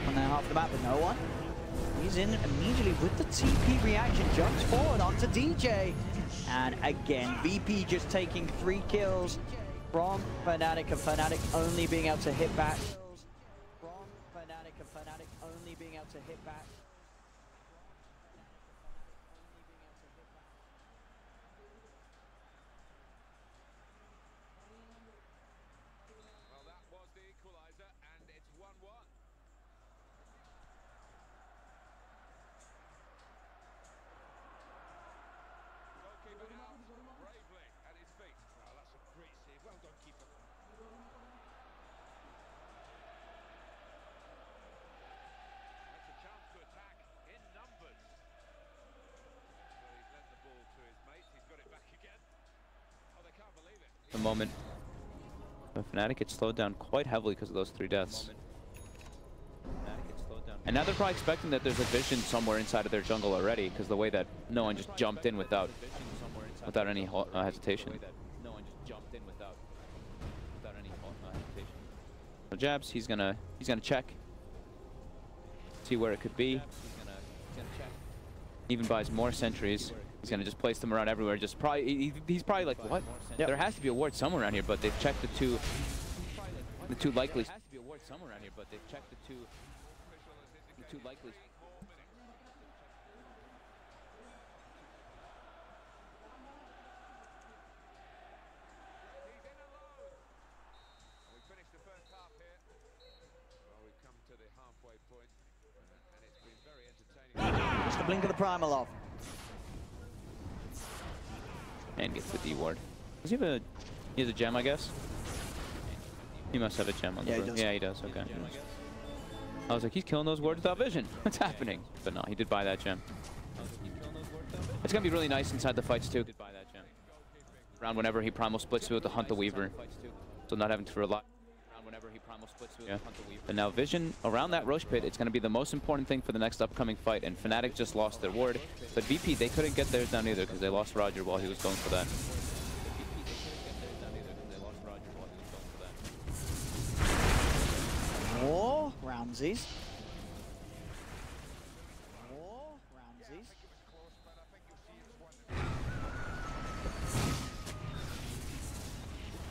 Speaker 6: On there half the map with no one. He's in immediately with the TP reaction, jumps forward onto DJ. And again, VP just taking 3 kills from Fnatic, and Fnatic only being able to hit back.
Speaker 5: Well, that was the equalizer, and it's 1-1. Goalkeeper out bravely at his feet. Oh, that's a great save. Well done, keeper. That's a chance to attack in numbers. Well, he's lent the ball to his mates. He's got it back again. Oh, they can't believe it.
Speaker 7: The moment. But Fnatic gets slowed down quite heavily because of those 3 deaths. And now they're probably expecting that there's a vision somewhere inside of their jungle already, because the way that no one just jumped in without any hesitation. So Jabs, he's gonna check, see where it could be. Even buys more sentries. He's gonna just place them around everywhere. Just probably he's probably like, what? Yep. There has to be a ward somewhere around here, but they've checked the two likely. There has to be a ward somewhere around here, but they've checked the two likely.
Speaker 6: blink of the primal off.
Speaker 7: And gets the D ward. Does he have a... He has a gem, I guess? He must have a gem on the roof. Yeah, he does. Okay. I was like, he's killing those wards without vision. What's happening? But no, he did buy that gem. It's going to be really nice inside the fights, too. Buy that gem. Around whenever he primal splits to hunt the Weaver. So not having to rely... Yeah. But now vision around that Roche pit, it's going to be the most important thing for the next upcoming fight. And Fnatic just lost their ward. But VP, they couldn't get theirs down either because they lost Roger while he was going for that.
Speaker 6: More Ramses. More Ramses.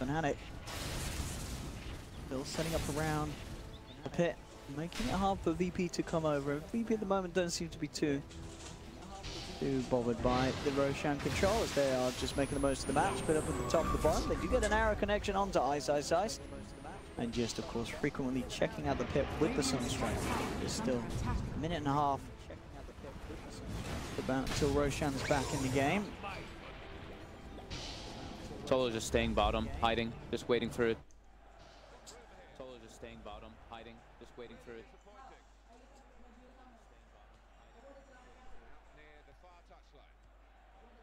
Speaker 6: Fnatic. Still setting up around the pit, making it hard for VP to come over. VP at the moment don't seem to be too bothered by the Roshan control as they are just making the most of the match. But up at the top of the bottom, they do get an arrow connection onto Ice. And just, of course, frequently checking out the pit with the Sunstrike. There's still a minute and a half about until Roshan's back in the game.
Speaker 7: Solo just staying bottom, hiding, just waiting for it. Solo just staying bottom, hiding, just waiting for it.
Speaker 5: Near the far touchline.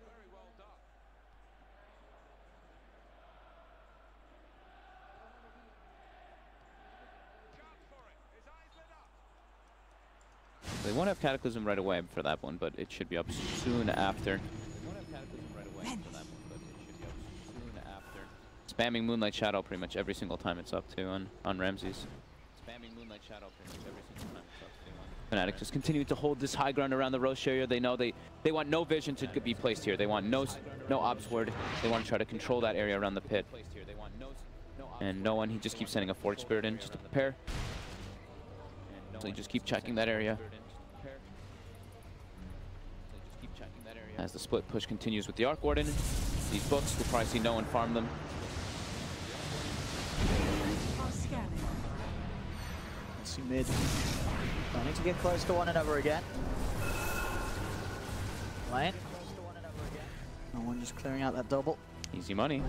Speaker 5: Very well done.
Speaker 7: They won't have Cataclysm right away for that one, but it should be up soon after. Spamming Moonlight Shadow pretty much every single time it's up to on Ramses. Spamming Moonlight Shadow pretty much every single time it's up to Fnatic just continuing to hold this high ground around the Roche area. They know they want no vision to be placed here. They want no Ops Ward. They want to try to control that area around the pit. And no one, he just keeps sending a Forge Spirit in just to prepare. So you just keep checking that area. As the split push continues with the Arc Warden, these books, we'll probably see no one farm them.
Speaker 6: Let's see mid. Planning to get close to one another again. Lane. No one just clearing out that double.
Speaker 7: Easy money.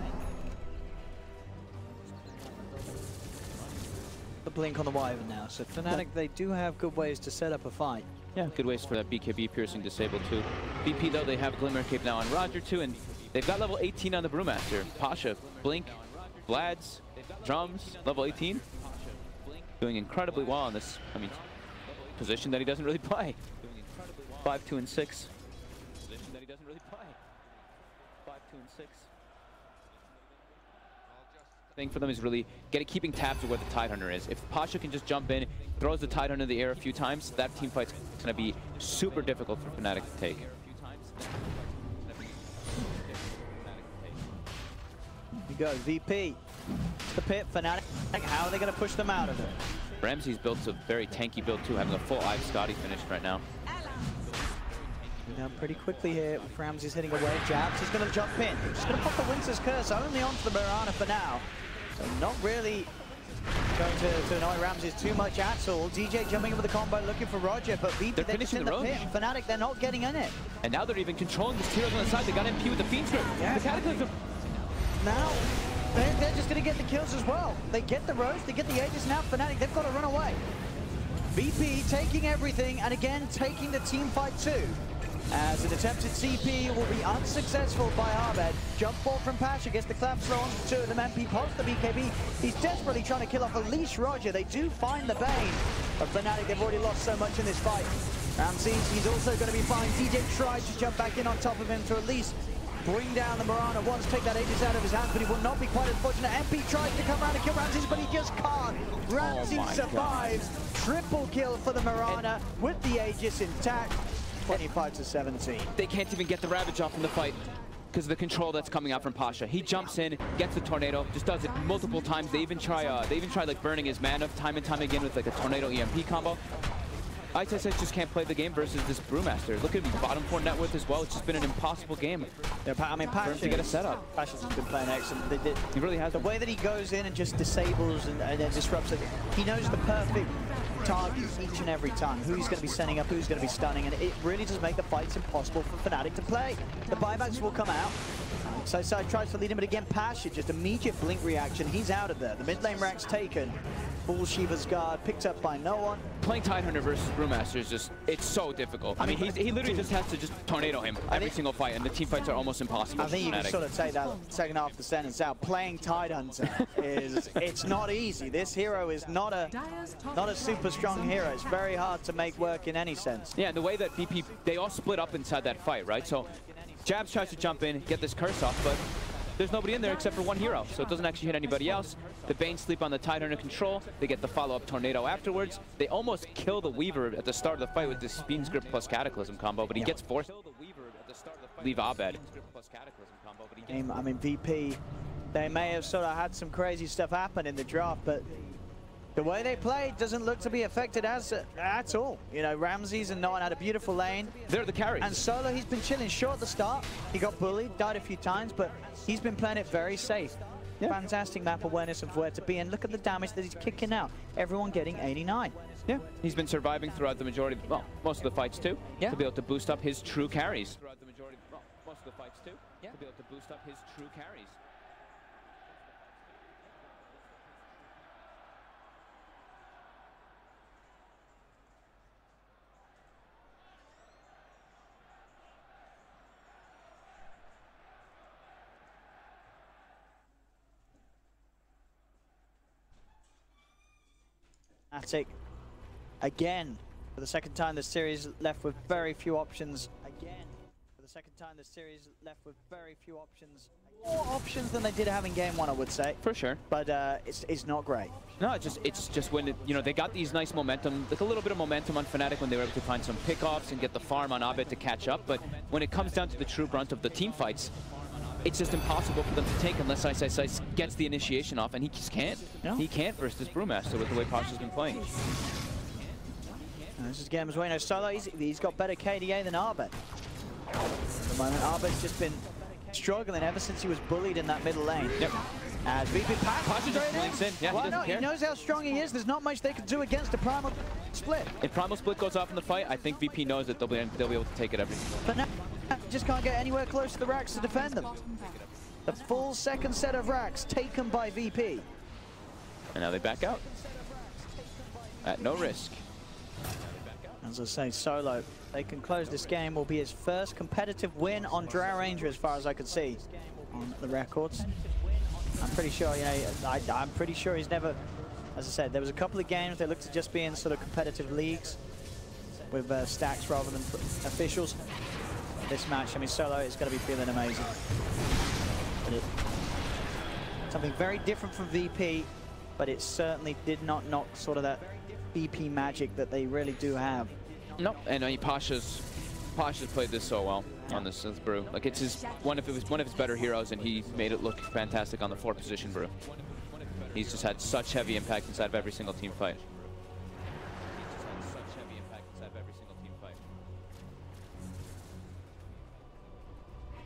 Speaker 6: The blink on the Wyvern now. So Fnatic, they do have good ways to set up a fight.
Speaker 7: Yeah, good ways for that BKB piercing disable too. VP though, they have Glimmer Cape now on Roger too, and they've got level 18 on the Brewmaster. Pasha, Blink, Vlad's, Drums, level 18. Doing incredibly well on this, I mean, position that he doesn't really play. 5, 2, and 6. Position that he doesn't really play. 5, 2, and 6. Thing for them is really keeping tabs of where the Tidehunter is. If Pasha can just jump in, throws the Tidehunter in the air a few times, that team fight's going to be super difficult for Fnatic to take.
Speaker 6: You go, VP. The pit, Fnatic. How are they going to push them out of it?
Speaker 7: Ramsey's built a very tanky build too, having a full Ive Scotty finished right now.
Speaker 6: Now pretty quickly here, with Ramses hitting away. Jabs is going to jump in. Just going to pop the Winter's Curse only onto the Mirana for now. So not really going to annoy Ramses too much at all. DJ jumping in with the combo, looking for Roger, but VP, they're just in the pit. Fnatic, they're not getting in it.
Speaker 7: And now they're even controlling the Tiros on the side. They got MP with the Fiend Script.
Speaker 6: Yeah,
Speaker 7: the Cataclysm.
Speaker 6: Now, they're just going to get the kills as well. They get the Rose, they get the Aegis. Now Fnatic, they've got to run away. VP taking everything, and again, taking the team fight too. As an attempted CP will be unsuccessful by Arbed. Jump ball from Pasha gets the clap thrown to two of them. MP pops the BKB. He's desperately trying to kill off at least Roger. They do find the Bane. But Fnatic, they've already lost so much in this fight. Ramses, he's also going to be fine. DJ tried to jump back in on top of him to at least bring down the Mirana once, take that Aegis out of his hands, but he will not be quite as fortunate. MP tries to come around and kill Ramses, but he just can't. Ramses survives. Triple kill for the Mirana with the Aegis intact. 25-17.
Speaker 7: They can't even get the Ravage off in the fight because of the control that's coming out from Pasha. He jumps in, gets the Tornado, just does it multiple times. They even try like burning his mana time and time again with like a Tornado EMP combo. ISS just can't play the game versus this Brewmaster. Look at him, bottom 4 net worth as well. It's just been an impossible game.
Speaker 6: Yeah, I mean, Pasha
Speaker 7: to get a setup.
Speaker 6: Pasha's just been playing excellent.
Speaker 7: He really has.
Speaker 6: The way that he goes in and just disables and disrupts it. He knows the perfect targets each and every time. Who he's going to be sending up, who's going to be stunning, and it really does make the fights impossible for Fnatic to play. The buybacks will come out. Side tries to lead him, but again, Pasha, just immediate blink reaction. He's out of there. The mid lane rack's taken. Full Shiva's guard, picked up by no one.
Speaker 7: Playing Tidehunter versus Brewmaster is just, it's so difficult. I mean, he literally just has to just tornado him every single fight, and the team fights are almost impossible.
Speaker 6: I think you can sort of take that second half of the sentence out. Playing Tidehunter is, it's not easy. This hero is not a super strong hero. It's very hard to make work in any sense.
Speaker 7: Yeah, and the way that VP, they all split up inside that fight, right? So Jabs tries to jump in, get this curse off, but there's nobody in there except for one hero, so it doesn't actually hit anybody else. The Bane sleep on the Tidehunter control. They get the follow-up tornado afterwards. They almost kill the Weaver at the start of the fight with this Fiend's Grip plus Cataclysm combo, but he gets forced to leave Abed.
Speaker 6: I mean, VP, they may have sort of had some crazy stuff happen in the draft, but the way they played doesn't look to be affected at all. You know, Ramses and Noan had a beautiful lane.
Speaker 7: They're the carries.
Speaker 6: And Solo, he's been chilling short at the start. He got bullied, died a few times, but he's been playing it very safe. Yeah. Fantastic map awareness of where to be, and look at the damage that he's kicking out. Everyone getting 89.
Speaker 7: Yeah, he's been surviving throughout the majority, well, most of the fights too, to be able to boost up his true carries. Throughout the majority, well, most of the fights too, to be able to boost up his true carries.
Speaker 6: Fnatic, again, for the second time this series left with very few options. Again, for the second time this series left with very few options. More options than they did have in game one, I would say.
Speaker 7: For sure.
Speaker 6: But it's not great.
Speaker 7: No, it's just when, you know, they got these nice momentum, like a little bit of momentum on Fnatic when they were able to find some pickoffs and get the farm on Abed to catch up. But when it comes down to the true brunt of the team fights, it's just impossible for them to take unless Ice gets the initiation off, and he just can't. No. He can't versus this Brewmaster with the way Pasha's been playing.
Speaker 6: This is Games Bueno Solo. He's got better KDA than Abed. At the moment, Abed's just been struggling ever since he was bullied in that middle lane.
Speaker 7: Yep.
Speaker 6: As VP
Speaker 7: Pasha just blinks in. Yeah,
Speaker 6: well, he knows how strong he is. There's not much they can do against a Primal Split.
Speaker 7: If Primal Split goes off in the fight, I think VP knows that they'll be able to take it every single time.
Speaker 6: But now, just can't get anywhere close to the racks to defend them. The full second set of racks taken by VP.
Speaker 7: And now they back out. At no risk.
Speaker 6: As I say, Solo, they can close this game. Will be his first competitive win on Drow Ranger, as far as I could see on the records. I'm pretty sure, you know, I'm pretty sure he's never, as I said, there was a couple of games they looked to just be in sort of competitive leagues with stacks rather than officials. This match, I mean, Solo is going to be feeling amazing. Something very different from VP, but it certainly did not knock sort of that VP magic that they really do have.
Speaker 7: Nope, and I mean, Pasha's played this so well on this Brew. Like, it's one of his better heroes, and he made it look fantastic on the 4th position Brew. He's just had such heavy impact inside of every single team fight.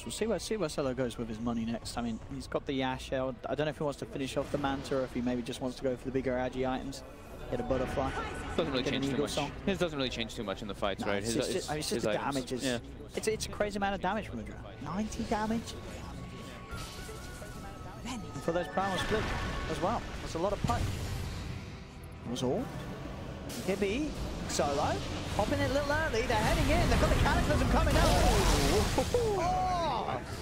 Speaker 6: We'll see where Solo goes with his money next. I mean, he's got the Ashe. I don't know if he wants to finish off the Manta or if he maybe just wants to go for the bigger Agi items. Get a butterfly.
Speaker 7: Doesn't really change too much. His doesn't really change too much in the fights, right?
Speaker 6: It's just the damage. It's a crazy amount of damage from a Drow. 90 damage. And for those Primal Split as well. That's a lot of punch. That was all. Hibby, Solo, hopping it a little early. They're heading in. They've got the Cataclysm coming out. Oh!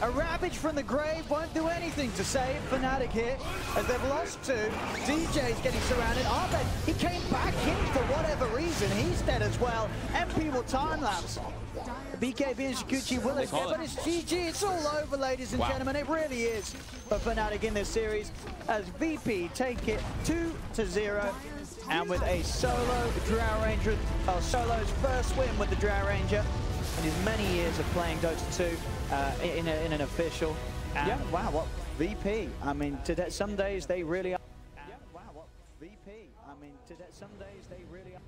Speaker 6: A Ravage from the grave won't do anything to save Fnatic here, as they've lost 2. DJ's getting surrounded. Abed, he came back in for whatever reason. He's dead as well. MP will time-lapse. BKB and Shikuchi will escape, but it's GG. It's all over, ladies and gentlemen. It really is for Fnatic in this series, as VP take it 2-0. And with a solo Drow Ranger, Solo's first win with the Drow Ranger in his many years of playing Dota 2 in an official. And wow, what VP. I mean, today, some days they really are. Wow, what VP. I mean, today, some days they really are.